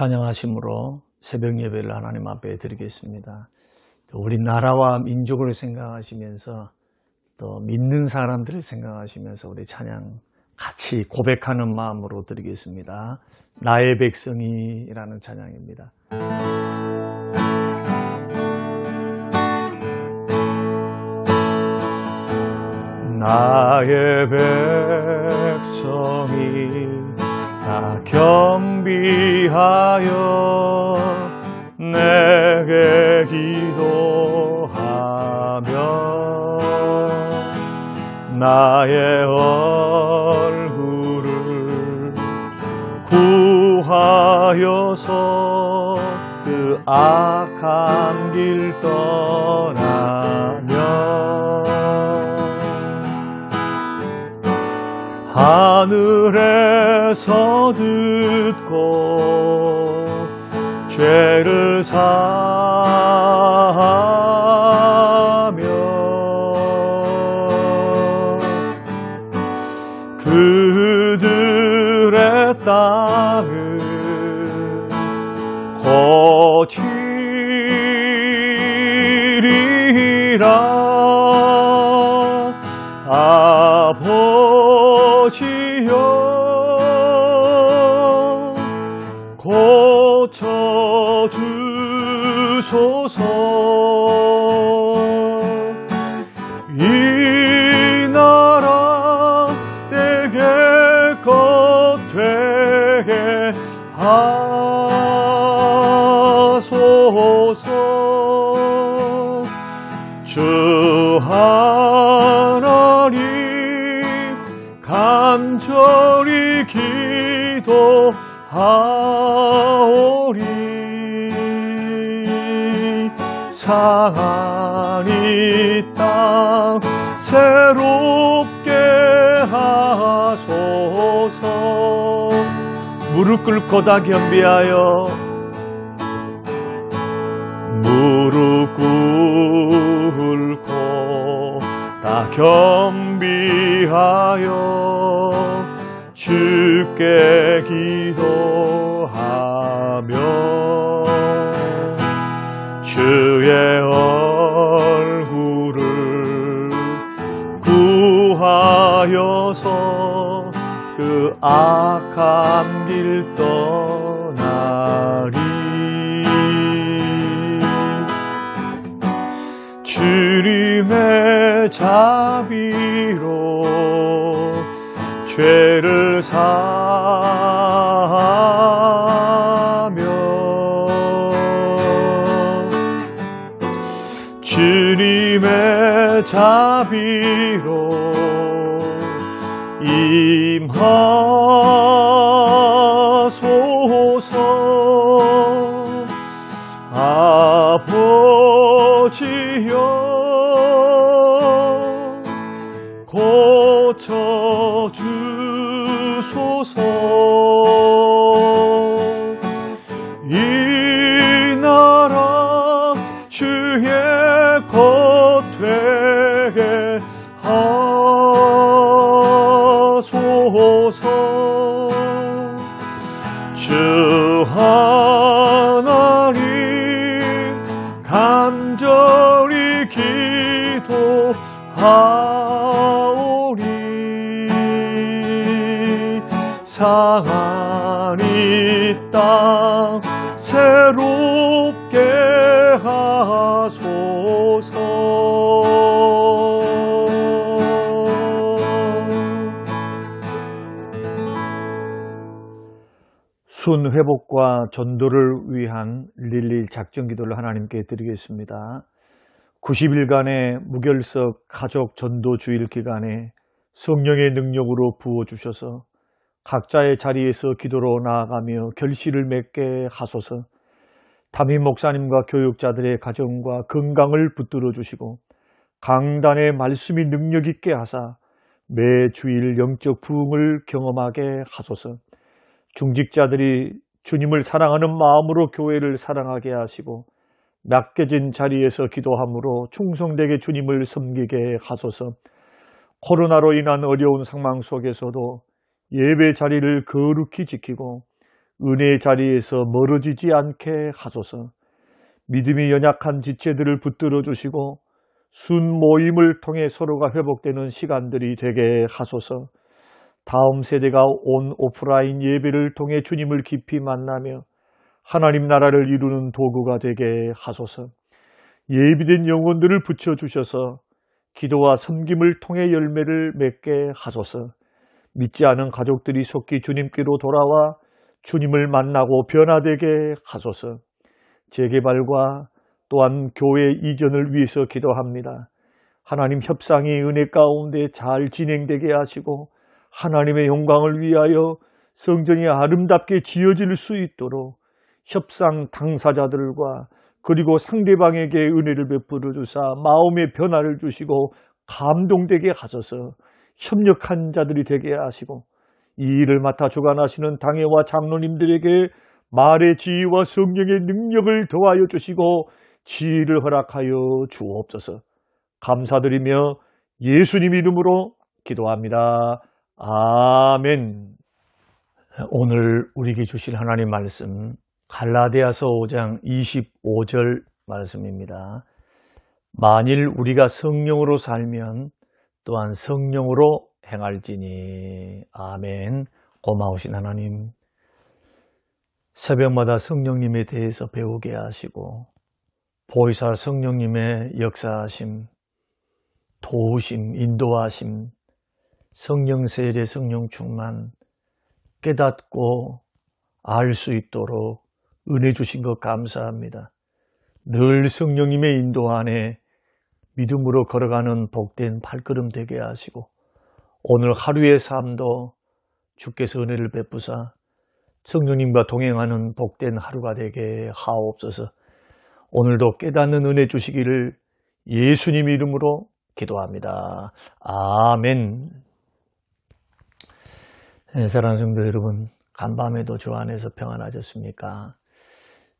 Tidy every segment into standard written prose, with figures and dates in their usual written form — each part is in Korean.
찬양하심으로 새벽 예배를 하나님 앞에 드리겠습니다. 우리 나라와 민족을 생각하시면서 또 믿는 사람들을 생각하시면서 우리 찬양 같이 고백하는 마음으로 드리겠습니다. 나의 백성이라는 찬양입니다. 나의 백성이 다 겸비하여 내게 기도하며 나의 얼굴을 구하여서 그 악한 길 떠나며 하늘에서 듣고 죄를 사하며 그들의 땅을 고치리라. 아버지여 고쳐주소서. 이 나라 내게 것 되게 하소서. 주 하나님 간절히 기도하오리. 상한 이 땅 새롭게 하소서. 무릎 꿇고 다 겸비하여 무릎 꿇고 다 겸비하여 주께 기도하며 주의 얼굴을 구하여서 그 악한 길 떠나리. 주님의 자비로 죄를 사하며 주님의 자비로 임하소서. 아버지여 고쳐주소서. 이 나라 주의 것 되게 하소서. 주 하나님 간절히 기도하오리. 상한 이 땅 새롭게 하소서. 순 회복과 전도를 위한 릴리 작전 기도를 하나님께 드리겠습니다. 90일간의 무결석 가족 전도 주일 기간에 성령의 능력으로 부어주셔서 각자의 자리에서 기도로 나아가며 결실을 맺게 하소서. 담임 목사님과 교육자들의 가정과 건강을 붙들어 주시고 강단의 말씀이 능력 있게 하사 매 주일 영적 부흥을 경험하게 하소서. 중직자들이 주님을 사랑하는 마음으로 교회를 사랑하게 하시고 맡겨진 자리에서 기도함으로 충성되게 주님을 섬기게 하소서. 코로나로 인한 어려운 상황 속에서도 예배 자리를 거룩히 지키고 은혜의 자리에서 멀어지지 않게 하소서. 믿음이 연약한 지체들을 붙들어 주시고 순 모임을 통해 서로가 회복되는 시간들이 되게 하소서. 다음 세대가 온 오프라인 예배를 통해 주님을 깊이 만나며 하나님 나라를 이루는 도구가 되게 하소서. 예비된 영혼들을 붙여주셔서 기도와 섬김을 통해 열매를 맺게 하소서. 믿지 않은 가족들이 속히 주님께로 돌아와 주님을 만나고 변화되게 하소서. 재개발과 또한 교회 이전을 위해서 기도합니다. 하나님 협상이 은혜 가운데 잘 진행되게 하시고 하나님의 영광을 위하여 성전이 아름답게 지어질 수 있도록 협상 당사자들과 그리고 상대방에게 은혜를 베풀어 주사 마음의 변화를 주시고 감동되게 하소서. 협력한 자들이 되게 하시고 이 일을 맡아 주관하시는 당회와 장로님들에게 말의 지혜와 성령의 능력을 더하여 주시고 지혜를 허락하여 주옵소서. 감사드리며 예수님 이름으로 기도합니다. 아멘. 오늘 우리에게 주실 하나님 말씀 갈라디아서 5장 25절 말씀입니다. 만일 우리가 성령으로 살면 또한 성령으로 행할지니. 아멘. 고마우신 하나님, 새벽마다 성령님에 대해서 배우게 하시고 보혜사 성령님의 역사하심, 도우심, 인도하심, 성령 세례, 성령 충만 깨닫고 알 수 있도록 은혜 주신 것 감사합니다. 늘 성령님의 인도 안에 믿음으로 걸어가는 복된 발걸음 되게 하시고 오늘 하루의 삶도 주께서 은혜를 베푸사 성령님과 동행하는 복된 하루가 되게 하옵소서. 오늘도 깨닫는 은혜 주시기를 예수님 이름으로 기도합니다. 아멘. 사랑하는 성도 여러분, 간밤에도 주 안에서 평안하셨습니까?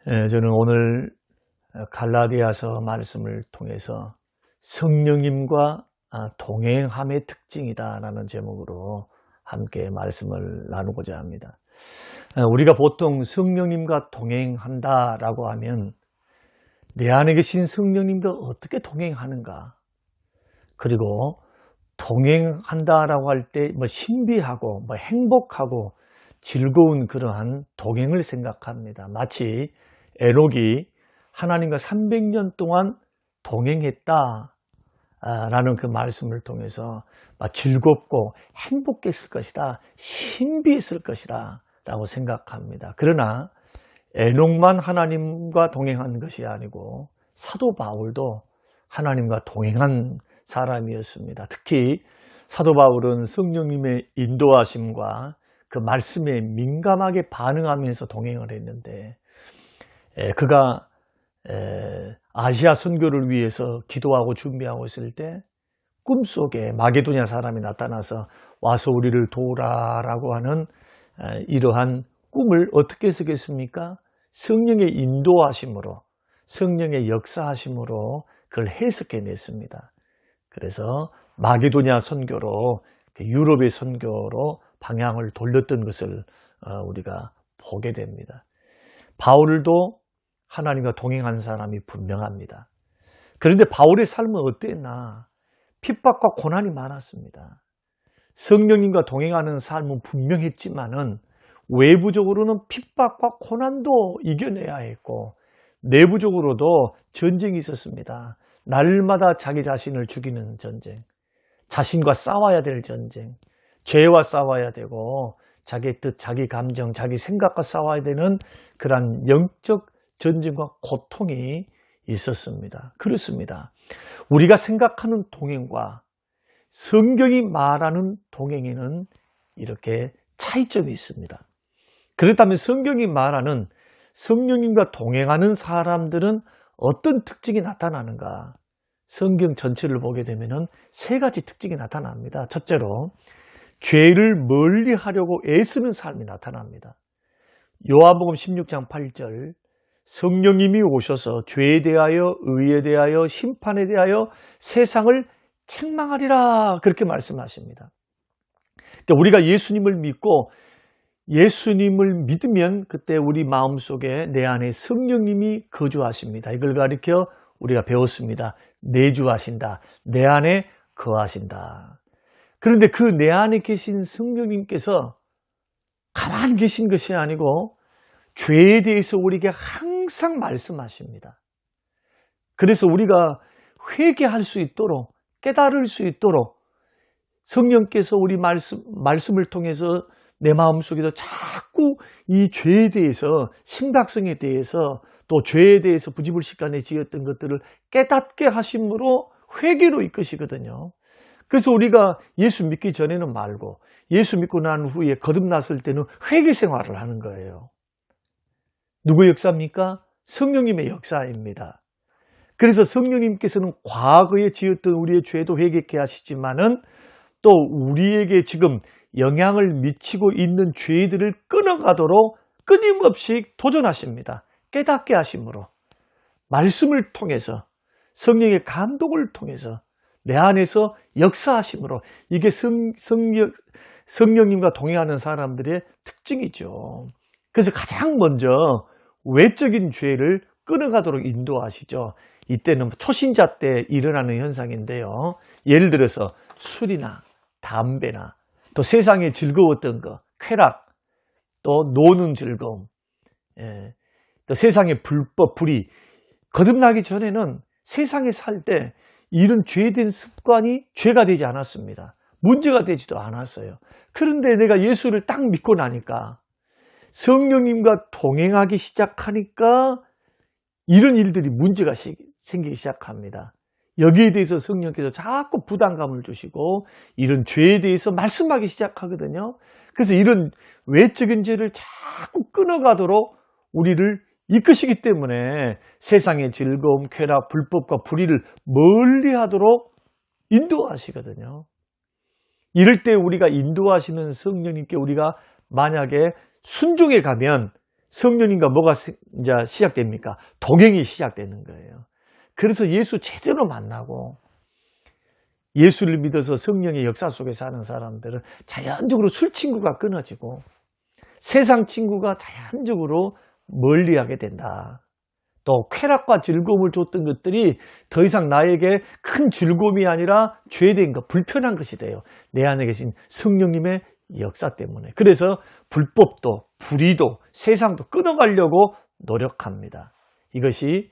저는 오늘 갈라디아서 말씀을 통해서 성령님과 동행함의 특징이다라는 제목으로 함께 말씀을 나누고자 합니다. 우리가 보통 성령님과 동행한다라고 하면 내 안에 계신 성령님과 어떻게 동행하는가, 그리고 동행한다라고 할 때 신비하고 행복하고 즐거운 그러한 동행을 생각합니다. 마치 에녹이 하나님과 300년 동안 동행했다 라는 그 말씀을 통해서 즐겁고 행복했을 것이다, 신비했을 것이다 라고 생각합니다. 그러나 에녹만 하나님과 동행한 것이 아니고 사도 바울도 하나님과 동행한 사람이었습니다. 특히 사도 바울은 성령님의 인도하심과 그 말씀에 민감하게 반응하면서 동행을 했는데, 그가 아시아 선교를 위해서 기도하고 준비하고 있을 때 꿈속에 마게도냐 사람이 나타나서 와서 우리를 도우라라고 하는 이러한 꿈을 어떻게 해석했습니까? 성령의 인도하심으로, 성령의 역사하심으로 그걸 해석해냈습니다. 그래서 마게도냐 선교로, 유럽의 선교로 방향을 돌렸던 것을 우리가 보게 됩니다. 바울도 하나님과 동행한 사람이 분명합니다. 그런데 바울의 삶은 어땠나? 핍박과 고난이 많았습니다. 성령님과 동행하는 삶은 분명했지만은 외부적으로는 핍박과 고난도 이겨내야 했고 내부적으로도 전쟁이 있었습니다. 날마다 자기 자신을 죽이는 전쟁, 자신과 싸워야 될 전쟁, 죄와 싸워야 되고 자기 뜻, 자기 감정, 자기 생각과 싸워야 되는 그러한 영적 전쟁과 고통이 있었습니다. 그렇습니다. 우리가 생각하는 동행과 성경이 말하는 동행에는 이렇게 차이점이 있습니다. 그렇다면 성경이 말하는 성령님과 동행하는 사람들은 어떤 특징이 나타나는가? 성경 전체를 보게 되면 세 가지 특징이 나타납니다. 첫째로 죄를 멀리 하려고 애쓰는 삶이 나타납니다. 요한복음 16장 8절, 성령님이 오셔서 죄에 대하여, 의에 대하여, 심판에 대하여 세상을 책망하리라, 그렇게 말씀하십니다. 그러니까 우리가 예수님을 믿고 예수님을 믿으면 그때 우리 마음속에 내 안에 성령님이 거주하십니다. 이걸 가리켜 우리가 배웠습니다. 내주하신다. 내 안에 거하신다. 그런데 그 내 안에 계신 성령님께서 가만히 계신 것이 아니고 죄에 대해서 우리에게 항상 말씀하십니다. 그래서 우리가 회개할 수 있도록 깨달을 수 있도록 성령께서 우리 말씀을 통해서 내 마음속에도 자꾸 이 죄에 대해서 심각성에 대해서 또 죄에 대해서 부지불식간에 지었던 것들을 깨닫게 하심으로 회개로 이끄시거든요. 그래서 우리가 예수 믿기 전에는 말고 예수 믿고 난 후에 거듭났을 때는 회개 생활을 하는 거예요. 누구의 역사입니까? 성령님의 역사입니다. 그래서 성령님께서는 과거에 지었던 우리의 죄도 회개케 하시지만은 또 우리에게 지금 영향을 미치고 있는 죄들을 끊어가도록 끊임없이 도전하십니다. 깨닫게 하심으로 말씀을 통해서 성령의 감독을 통해서 내 안에서 역사하심으로 이게 성령님과 동행하는 사람들의 특징이죠. 그래서 가장 먼저 외적인 죄를 끊어가도록 인도하시죠. 이때는 초신자 때 일어나는 현상인데요. 예를 들어서 술이나 담배나 또 세상에 즐거웠던 거, 쾌락, 또 노는 즐거움, 또 세상의 불법, 불의. 거듭나기 전에는 세상에 살 때 이런 죄된 습관이 죄가 되지 않았습니다. 문제가 되지도 않았어요. 그런데 내가 예수를 딱 믿고 나니까 성령님과 동행하기 시작하니까 이런 일들이 문제가 생기기 시작합니다. 여기에 대해서 성령께서 자꾸 부담감을 주시고 이런 죄에 대해서 말씀하기 시작하거든요. 그래서 이런 외적인 죄를 자꾸 끊어가도록 우리를 이끄시기 때문에 세상의 즐거움, 쾌락, 불법과 불의를 멀리하도록 인도하시거든요. 이럴 때 우리가 인도하시는 성령님께 우리가 만약에 순종해 가면 성령님과 뭐가 이제 시작됩니까? 동행이 시작되는 거예요. 그래서 예수 제대로 만나고 예수를 믿어서 성령의 역사 속에 사는 사람들은 자연적으로 술 친구가 끊어지고 세상 친구가 자연적으로 멀리하게 된다. 또 쾌락과 즐거움을 줬던 것들이 더 이상 나에게 큰 즐거움이 아니라 죄된 것, 불편한 것이 돼요. 내 안에 계신 성령님의 역사 때문에. 그래서 불법도 불의도 세상도 끊어가려고 노력합니다. 이것이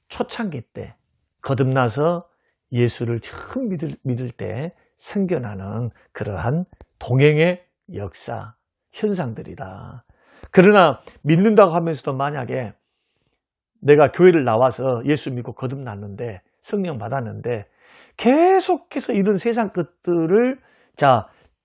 초창기 때 거듭나서 예수를 처음 믿을 때 생겨나는 그러한 동행의 역사, 현상들이다. 그러나 믿는다고 하면서도 만약에 내가 교회를 나와서 예수 믿고 거듭났는데 성령 받았는데 계속해서 이런 세상 것들을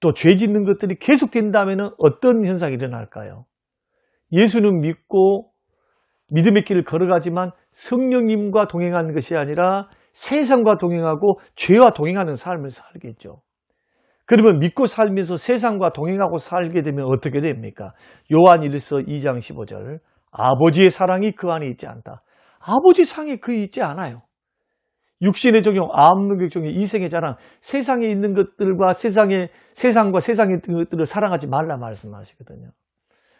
또 죄 짓는 것들이 계속된다면 어떤 현상이 일어날까요? 예수는 믿고 믿음의 길을 걸어가지만 성령님과 동행하는 것이 아니라 세상과 동행하고 죄와 동행하는 삶을 살겠죠. 그러면 믿고 살면서 세상과 동행하고 살게 되면 어떻게 됩니까? 요한일서 2장 15절 아버지의 사랑이 그 안에 있지 않다. 아버지 사랑이 그 있지 않아요. 육신의 적용, 암능력 적용, 이생의 자랑, 세상에 있는 것들과 세상과 세상에 있는 것들을 사랑하지 말라 말씀하시거든요.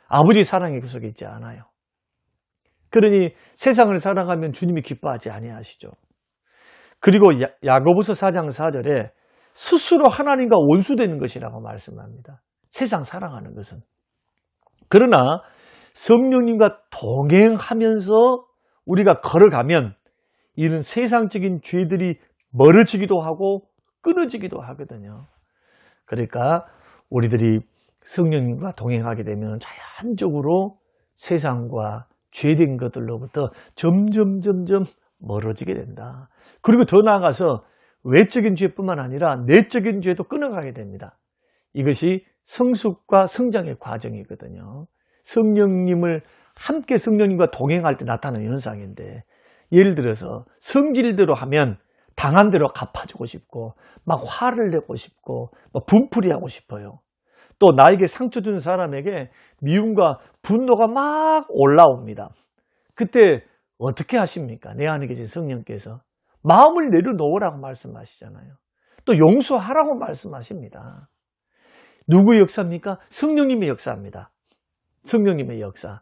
아버지 사랑이 그 속에 있지 않아요. 그러니 세상을 사랑하면 주님이 기뻐하지 아니하시죠. 그리고 야고보서 4장 4절에 스스로 하나님과 원수되는 것이라고 말씀합니다. 세상 사랑하는 것은. 그러나 성령님과 동행하면서 우리가 걸어가면 이런 세상적인 죄들이 멀어지기도 하고 끊어지기도 하거든요. 그러니까 우리들이 성령님과 동행하게 되면 자연적으로 세상과 죄된 것들로부터 점점 멀어지게 된다. 그리고 더 나아가서 외적인 죄뿐만 아니라 내적인 죄도 끊어가게 됩니다. 이것이 성숙과 성장의 과정이거든요. 함께 성령님과 동행할 때 나타나는 현상인데 예를 들어서 성질대로 하면 당한 대로 갚아주고 싶고 막 화를 내고 싶고 막 분풀이하고 싶어요. 또 나에게 상처 준 사람에게 미움과 분노가 막 올라옵니다. 그때 어떻게 하십니까? 내 안에 계신 성령께서 마음을 내려놓으라고 말씀하시잖아요. 또 용서하라고 말씀하십니다. 누구의 역사입니까? 성령님의 역사입니다. 성령님의 역사.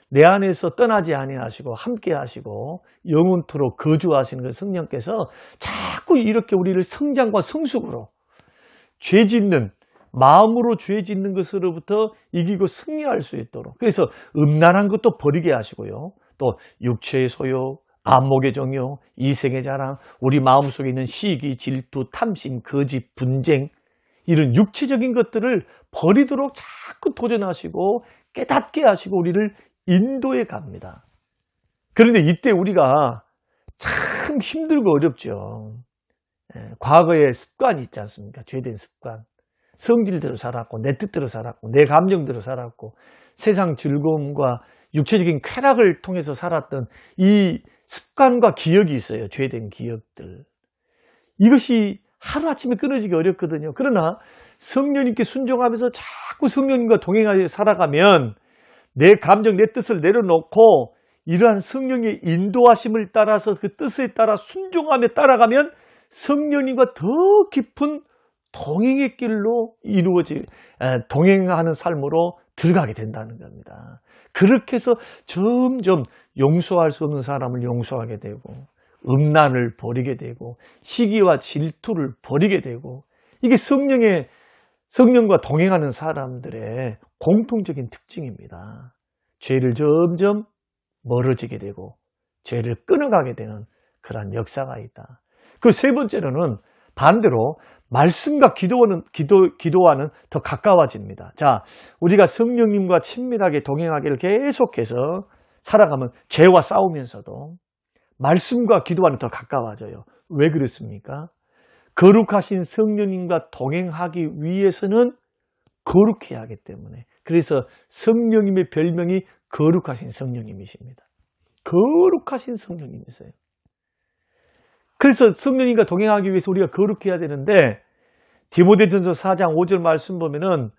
내 안에서 떠나지 아니하시고 함께 하시고 영원토록 거주하시는 그 성령께서 자꾸 이렇게 우리를 성장과 성숙으로 죄 짓는 마음으로 죄 짓는 것으로부터 이기고 승리할 수 있도록, 그래서 음란한 것도 버리게 하시고요, 또 육체의 소욕, 안목의 정욕, 이생의 자랑, 우리 마음속에 있는 시기, 질투, 탐심, 거짓, 분쟁, 이런 육체적인 것들을 버리도록 자꾸 도전하시고 깨닫게 하시고 우리를 인도해 갑니다. 그런데 이때 우리가 참 힘들고 어렵죠. 과거의 습관이 있지 않습니까? 죄된 습관. 성질대로 살았고, 내 뜻대로 살았고, 내 감정대로 살았고, 세상 즐거움과 육체적인 쾌락을 통해서 살았던 이 습관과 기억이 있어요. 죄된 기억들. 이것이 하루아침에 끊어지기 어렵거든요. 그러나 성령님께 순종하면서 자꾸 성령님과 동행하여 살아가면 내 감정, 내 뜻을 내려놓고 이러한 성령의 인도하심을 따라서 그 뜻에 따라 순종하며 따라가면 성령님과 더 깊은 동행의 길로 동행하는 삶으로 들어가게 된다는 겁니다. 그렇게 해서 점점 용서할 수 없는 사람을 용서하게 되고, 음란을 버리게 되고, 시기와 질투를 버리게 되고, 이게 성령과 동행하는 사람들의 공통적인 특징입니다. 죄를 점점 멀어지게 되고 죄를 끊어가게 되는 그러한 역사가 있다. 그 세 번째로는 반대로 말씀과 기도와는 더 가까워집니다. 자, 우리가 성령님과 친밀하게 동행하기를 계속해서 살아가면 죄와 싸우면서도 말씀과 기도와는 더 가까워져요. 왜 그렇습니까? 거룩하신 성령님과 동행하기 위해서는 거룩해야 하기 때문에. 그래서 성령님의 별명이 거룩하신 성령님이십니다. 거룩하신 성령님이세요. 그래서 성령님과 동행하기 위해서 우리가 거룩해야 되는데, 디모데전서 4장 5절 말씀 보면은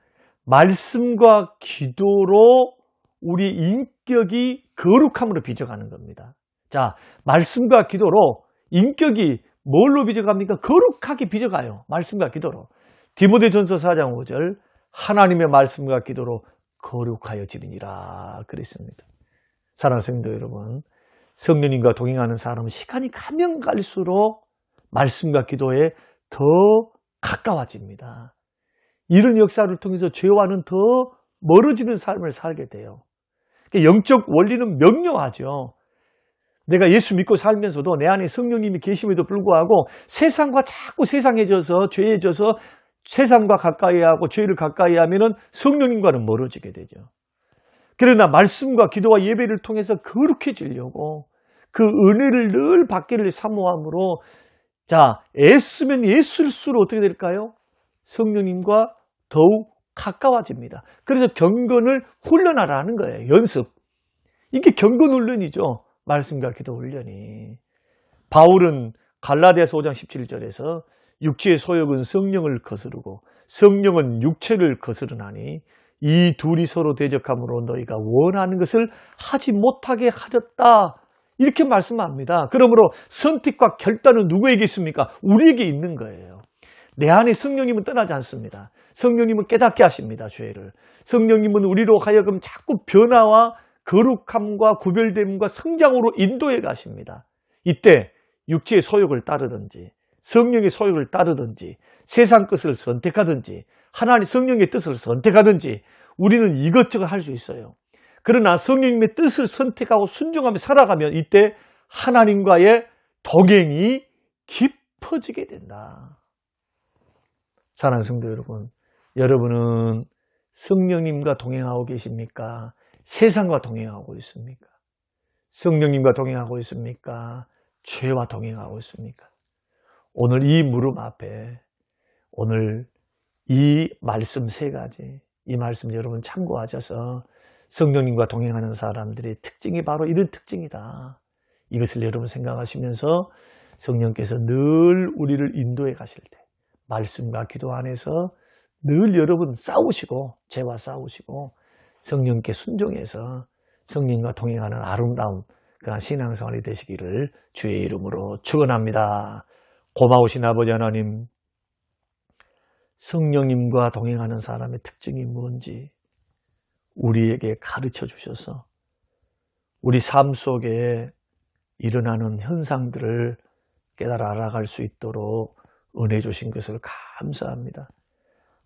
말씀과 기도로 우리 인격이 거룩함으로 빚어가는 겁니다. 자, 말씀과 기도로 인격이 뭘로 빚어갑니까? 거룩하게 빚어가요. 말씀과 기도로. 디모데전서 4장 5절, 하나님의 말씀과 기도로 거룩하여지리니라 그랬습니다. 사랑하는 성도 여러분, 성령님과 동행하는 사람은 시간이 가면 갈수록 말씀과 기도에 더 가까워집니다. 이런 역사를 통해서 죄와는 더 멀어지는 삶을 살게 돼요. 영적 원리는 명료하죠. 내가 예수 믿고 살면서도 내 안에 성령님이 계심에도 불구하고 세상과 자꾸 세상해져서 죄해져서 세상과 가까이 하고 죄를 가까이 하면은 성령님과는 멀어지게 되죠. 그러나 말씀과 기도와 예배를 통해서 거룩해지려고 그 은혜를 늘 받기를 사모함으로, 자, 애쓰면 애쓸수록 어떻게 될까요? 성령님과 더욱 가까워집니다. 그래서 경건을 훈련하라는 거예요. 연습. 이게 경건 훈련이죠. 말씀과 기도 훈련이. 바울은 갈라디아서 5장 17절에서 육체의 소욕은 성령을 거스르고 성령은 육체를 거스르나니 이 둘이 서로 대적함으로 너희가 원하는 것을 하지 못하게 하였다. 이렇게 말씀합니다. 그러므로 선택과 결단은 누구에게 있습니까? 우리에게 있는 거예요. 내 안에 성령님은 떠나지 않습니다. 성령님은 깨닫게 하십니다. 죄를. 성령님은 우리로 하여금 자꾸 변화와 거룩함과 구별됨과 성장으로 인도해 가십니다. 이때 육체의 소욕을 따르든지 성령의 소욕을 따르든지 세상 것을 선택하든지 하나님 성령의 뜻을 선택하든지 우리는 이것저것 할 수 있어요. 그러나 성령님의 뜻을 선택하고 순종하며 살아가면 이때 하나님과의 동행이 깊어지게 된다. 사랑하는 성도 여러분, 여러분은 성령님과 동행하고 계십니까? 세상과 동행하고 있습니까? 성령님과 동행하고 있습니까? 죄와 동행하고 있습니까? 오늘 이 무릎 앞에 오늘 이 말씀 세 가지, 이 말씀 여러분 참고하셔서 성령님과 동행하는 사람들의 특징이 바로 이런 특징이다. 이것을 여러분 생각하시면서 성령께서 늘 우리를 인도해 가실 때 말씀과 기도 안에서 늘 여러분 싸우시고 죄와 싸우시고 성령께 순종해서 성령과 동행하는 아름다운 그런 신앙생활이 되시기를 주의 이름으로 축원합니다. 고마우신 아버지 하나님, 성령님과 동행하는 사람의 특징이 뭔지 우리에게 가르쳐 주셔서 우리 삶 속에 일어나는 현상들을 깨달아 알아갈 수 있도록 은혜 주신 것을 감사합니다.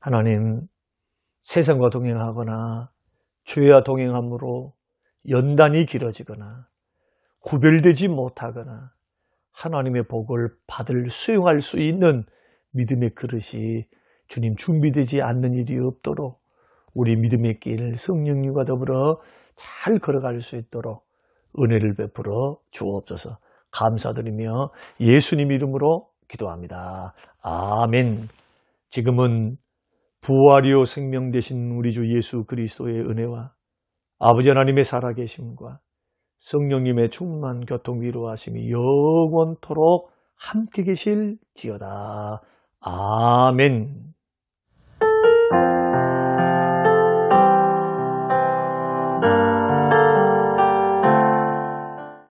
하나님, 세상과 동행하거나 죄와 동행함으로 연단이 길어지거나 구별되지 못하거나 하나님의 복을 받을 수용할 수 있는 믿음의 그릇이 주님 준비되지 않는 일이 없도록 우리 믿음의 길 성령님과 더불어 잘 걸어갈 수 있도록 은혜를 베풀어 주옵소서. 감사드리며 예수님 이름으로 기도합니다. 아멘. 지금은 부활이요 생명 되신 우리 주 예수 그리스도의 은혜와 아버지 하나님의 살아계심과 성령님의 충만 교통 위로하심이 영원토록 함께 계실지어다. 아멘.